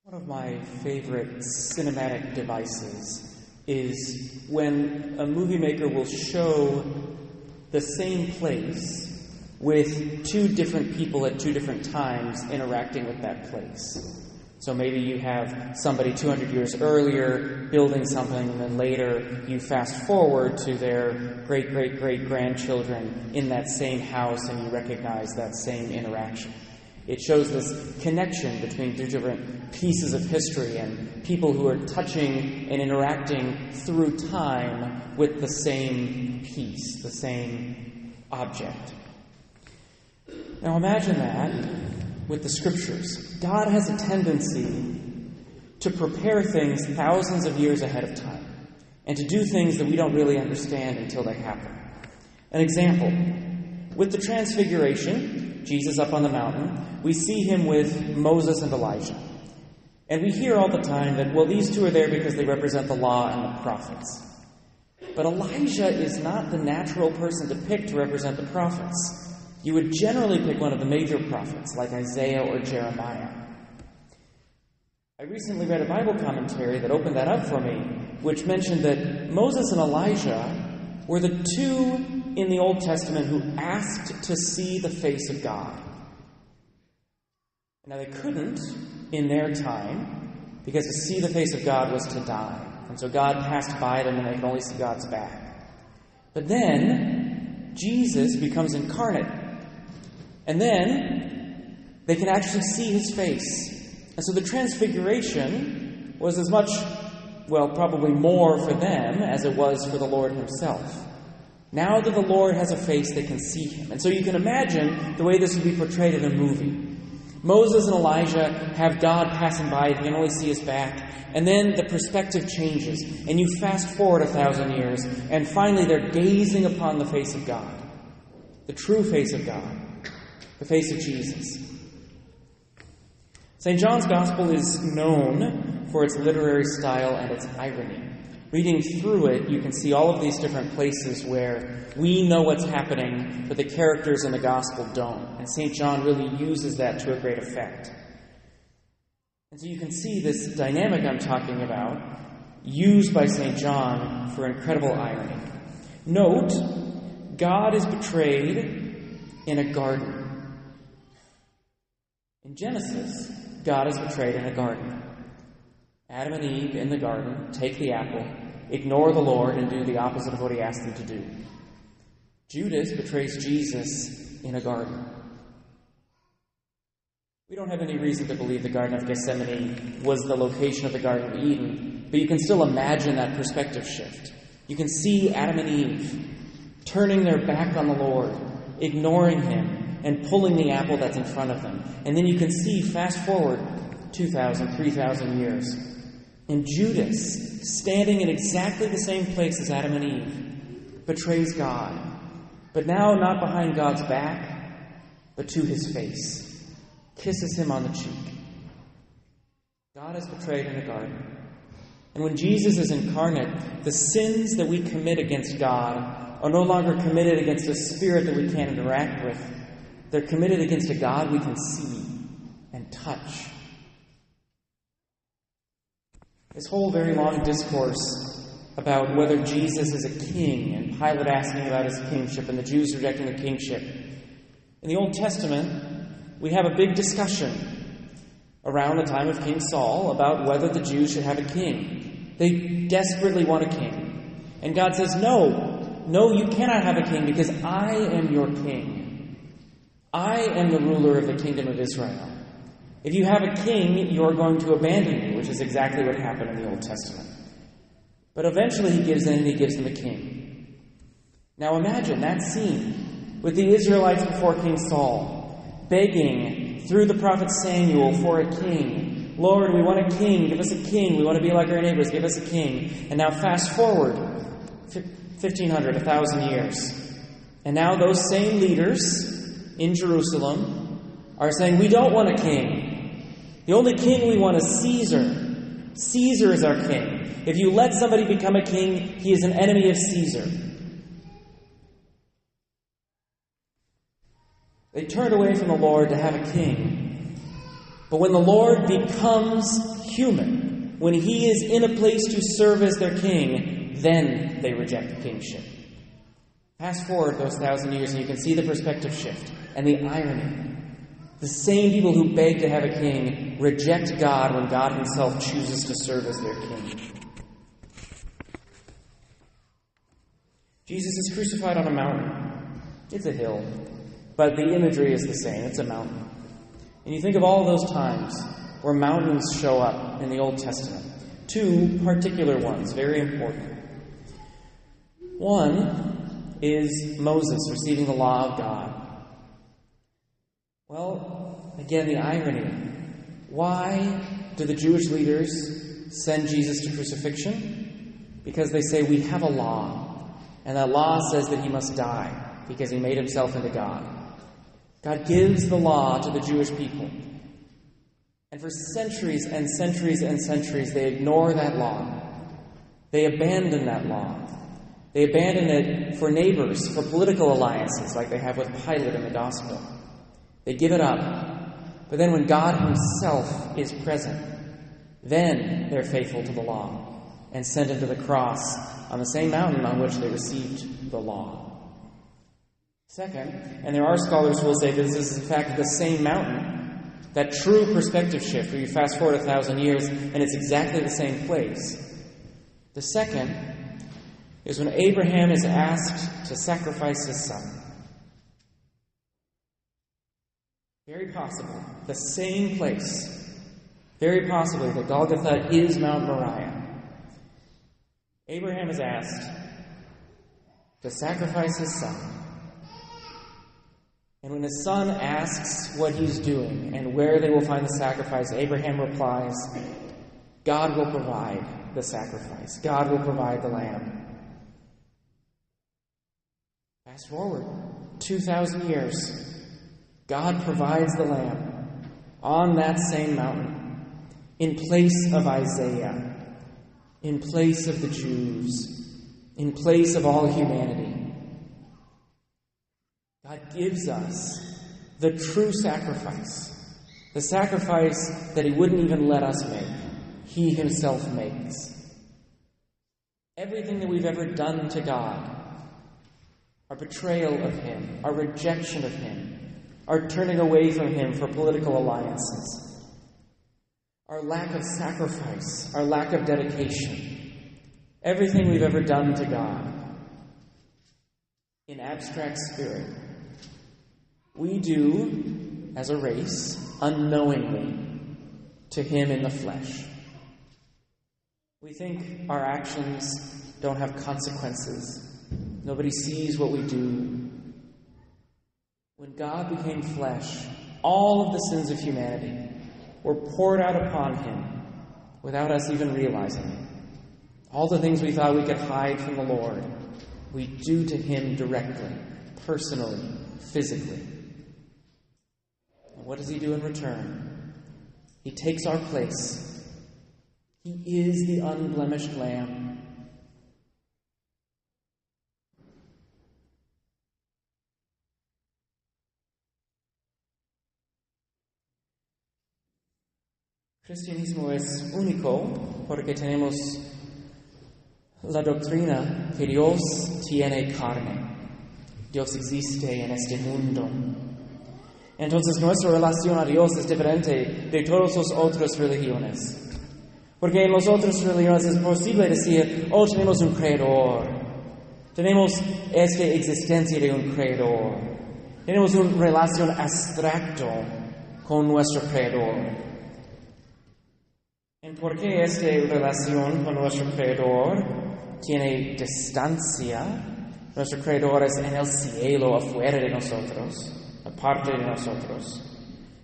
One of my favorite cinematic devices is when a movie maker will show the same place with two different people at two different times interacting with that place. So maybe you have somebody 200 years earlier building something, and then later you fast forward to their great-great-great-grandchildren in that same house, and you recognize that same interaction. It shows this connection between two different pieces of history and people who are touching and interacting through time with the same piece, the same object. Now imagine that with the Scriptures. God has a tendency to prepare things thousands of years ahead of time and to do things that we don't really understand until they happen. An example, with the Transfiguration, Jesus up on the mountain, we see him with Moses and Elijah. And we hear all the time that, well, these two are there because they represent the law and the prophets. But Elijah is not the natural person to pick to represent the prophets. You would generally pick one of the major prophets, like Isaiah or Jeremiah. I recently read a Bible commentary that opened that up for me, which mentioned that Moses and Elijah were the two in the Old Testament who asked to see the face of God. Now, they couldn't in their time, because to see the face of God was to die. And so God passed by them and they could only see God's back. But then Jesus becomes incarnate. And then they can actually see his face. And so the Transfiguration was as much, well, probably more for them as it was for the Lord himself. Now that the Lord has a face, they can see him. And so you can imagine the way this would be portrayed in a movie. Moses and Elijah have God passing by, they can only see his back, and then the perspective changes, and you fast forward 1,000 years, and finally they're gazing upon the face of God, the true face of God, the face of Jesus. St. John's Gospel is known for its literary style and its irony. Reading through it, you can see all of these different places where we know what's happening, but the characters in the Gospel don't. And St. John really uses that to a great effect. And so you can see this dynamic I'm talking about used by St. John for incredible irony. Note, God is betrayed in a garden. In Genesis, God is betrayed in a garden. Adam and Eve in the garden take the apple, ignore the Lord, and do the opposite of what he asked them to do. Judas betrays Jesus in a garden. We don't have any reason to believe the Garden of Gethsemane was the location of the Garden of Eden, but you can still imagine that perspective shift. You can see Adam and Eve turning their back on the Lord, ignoring him, and pulling the apple that's in front of them. And then you can see, fast forward 2,000, 3,000 years, and Judas, standing in exactly the same place as Adam and Eve, betrays God. But now not behind God's back, but to his face. Kisses him on the cheek. God is betrayed in the garden. And when Jesus is incarnate, the sins that we commit against God are no longer committed against a spirit that we can't interact with. They're committed against a God we can see and touch. This whole very long discourse about whether Jesus is a king, and Pilate asking about his kingship, and the Jews rejecting the kingship. In the Old Testament, we have a big discussion around the time of King Saul about whether the Jews should have a king. They desperately want a king. And God says, no, you cannot have a king because I am your king. I am the ruler of the kingdom of Israel. If you have a king, you're going to abandon me, which is exactly what happened in the Old Testament. But eventually he gives in and he gives them a king. Now imagine that scene with the Israelites before King Saul, begging through the prophet Samuel for a king. Lord, we want a king. Give us a king. We want to be like our neighbors. Give us a king. And now fast forward 1,500, 1,000 years. And now those same leaders in Jerusalem are saying, we don't want a king. The only king we want is Caesar. Caesar is our king. If you let somebody become a king, he is an enemy of Caesar. They turned away from the Lord to have a king. But when the Lord becomes human, when he is in a place to serve as their king, then they reject the kingship. Fast forward those 1,000 years and you can see the perspective shift and the irony. The same people who beg to have a king reject God when God himself chooses to serve as their king. Jesus is crucified on a mountain. It's a hill, but the imagery is the same. It's a mountain. And you think of all those times where mountains show up in the Old Testament. Two particular ones, very important. One is Moses receiving the law of God. Well, again, the irony. Why do the Jewish leaders send Jesus to crucifixion? Because they say, we have a law, and that law says that he must die because he made himself into God. God gives the law to the Jewish people. And for centuries and centuries and centuries, they ignore that law. They abandon that law. They abandon it for neighbors, for political alliances like they have with Pilate in the gospel. They give it up. But then when God himself is present, then they're faithful to the law and send him to the cross on the same mountain on which they received the law. Second, and there are scholars who will say that this is in fact the same mountain, that true perspective shift where you fast forward 1,000 years and it's exactly the same place. The second is when Abraham is asked to sacrifice his son. Very possible, the same place. Very possibly that Golgotha is Mount Moriah. Abraham is asked to sacrifice his son. And when his son asks what he's doing and where they will find the sacrifice, Abraham replies, God will provide the sacrifice. God will provide the lamb. Fast forward 2,000 years. God provides the lamb on that same mountain, in place of Isaiah, in place of the Jews, in place of all humanity. God gives us the true sacrifice, the sacrifice that he wouldn't even let us make. He himself makes. Everything that we've ever done to God, our betrayal of him, our rejection of him, our turning away from him for political alliances, our lack of sacrifice, our lack of dedication, everything we've ever done to God, in abstract spirit, we do, as a race, unknowingly, to him in the flesh. We think our actions don't have consequences. Nobody sees what we do. When God became flesh, all of the sins of humanity were poured out upon him without us even realizing it. All the things we thought we could hide from the Lord, we do to him directly, personally, physically. And what does he do in return? He takes our place. He is the unblemished Lamb. Cristianismo es único porque tenemos la doctrina que Dios tiene carne. Dios existe en este mundo. Entonces nuestra relación a Dios es diferente de todas las otras religiones. Porque en las otras religiones es posible decir, oh, tenemos un creador. Tenemos esta existencia de un creador. Tenemos una relación abstracta con nuestro creador. ¿Por qué esta relación con nuestro Creador tiene distancia? Nuestro Creador es en el cielo, afuera de nosotros, aparte de nosotros.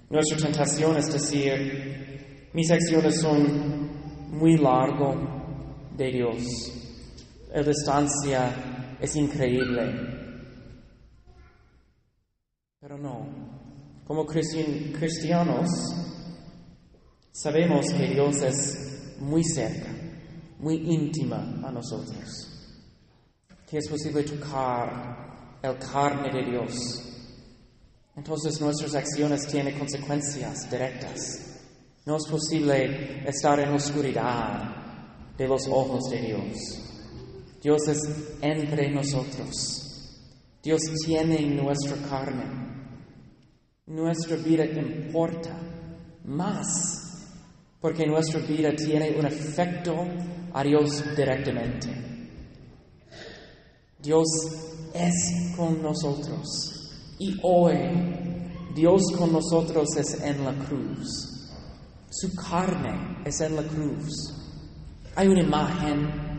Nuestra tentación es decir, mis acciones son muy largo de Dios. La distancia es increíble. Pero no. Como cristianos, sabemos que Dios es muy cerca, muy íntima a nosotros, que es posible tocar el carne de Dios. Entonces nuestras acciones tienen consecuencias directas. No es posible estar en la oscuridad de los ojos de Dios. Dios es entre nosotros. Dios tiene nuestra carne. Nuestra vida importa más porque nuestra vida tiene un efecto a Dios directamente. Dios es con nosotros y hoy Dios con nosotros es en la cruz. Su carne es en la cruz. Hay una imagen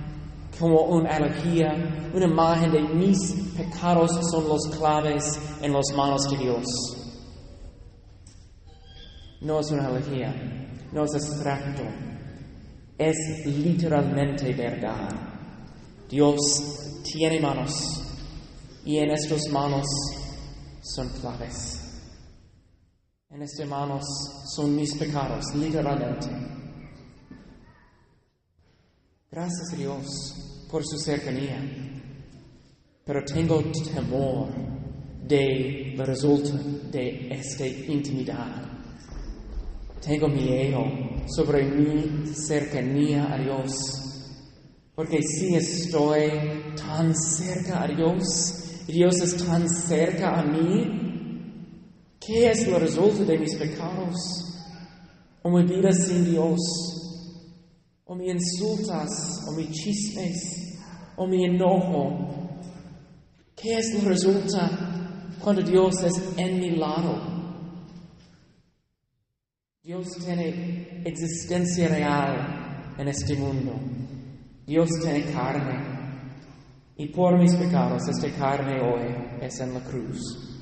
como una analogía, una imagen de mis pecados son los claves en las manos de Dios. No es una analogía, no es abstracto, es literalmente verdad. Dios tiene manos y en estas manos son claves. En estas manos son mis pecados, literalmente. Gracias a Dios por su cercanía, pero tengo temor del resultado de esta intimidad. Tengo miedo sobre mi cercanía a Dios, porque si estoy tan cerca a Dios y Dios es tan cerca a mí, ¿qué es el resultado de mis pecados? ¿O mi vida sin Dios? ¿O mis insultas? ¿O mis chismes? ¿O mi enojo? ¿Qué es el resultado cuando Dios es en mi lado? Dios tiene existencia real en este mundo. Dios tiene carne. Y por mis pecados, esta carne hoy es en la cruz.